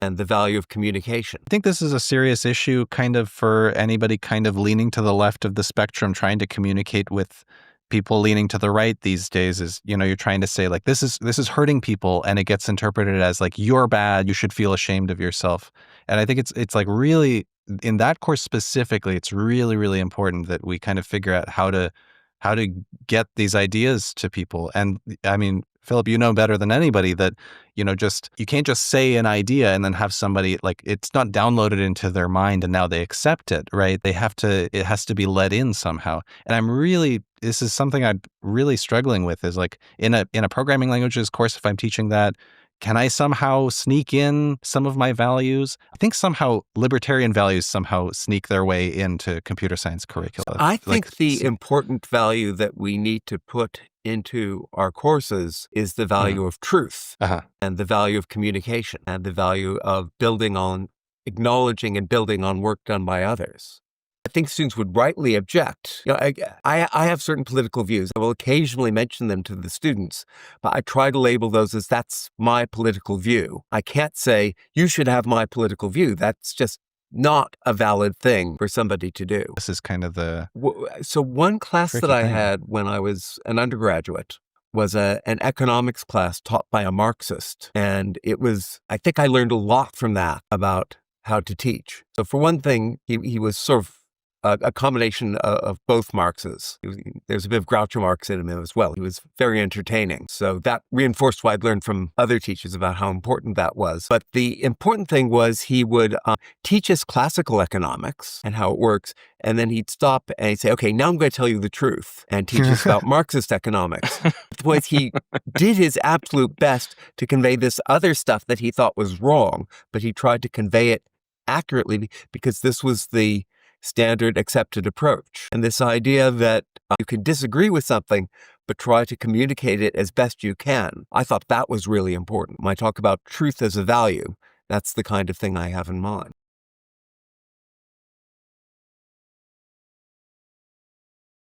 and the value of communication. I think this is a serious issue kind of for anybody kind of leaning to the left of the spectrum, trying to communicate with people leaning to the right these days. Is, you're trying to say like, this is hurting people, and it gets interpreted as like, you're bad, you should feel ashamed of yourself. And I think it's like really, in that course specifically, it's really, really important that we kind of figure out how to get these ideas to people. And I mean, Philip, you know better than anybody that, you can't just say an idea and then have somebody, like, it's not downloaded into their mind and now they accept it, right? It has to be let in somehow. And this is something I'm really struggling with, is like in a programming languages course, if I'm teaching that, can I somehow sneak in some of my values? I think somehow libertarian values somehow sneak their way into computer science curricula. I think the important value that we need to put into our courses is the value of truth, and the value of communication, and the value of acknowledging and building on work done by others. I think students would rightly object. I have certain political views. I will occasionally mention them to the students, but I try to label those as, that's my political view. I can't say, you should have my political view. That's just not a valid thing for somebody to do. This is kind of So one class that I had when I was an undergraduate was an economics class taught by a Marxist. And I think I learned a lot from that about how to teach. So for one thing, he was sort of a combination of both Marxes. There's a bit of Groucho Marx in him as well. He was very entertaining. So that reinforced what I'd learned from other teachers about how important that was. But the important thing was he would teach us classical economics and how it works. And then he'd stop and he'd say, okay, now I'm going to tell you the truth, and teach us about Marxist economics. Otherwise, he did his absolute best to convey this other stuff that he thought was wrong, but he tried to convey it accurately because this was the standard accepted approach. And this idea that you can disagree with something, but try to communicate it as best you can, I thought that was really important. When I talk about truth as a value, that's the kind of thing I have in mind.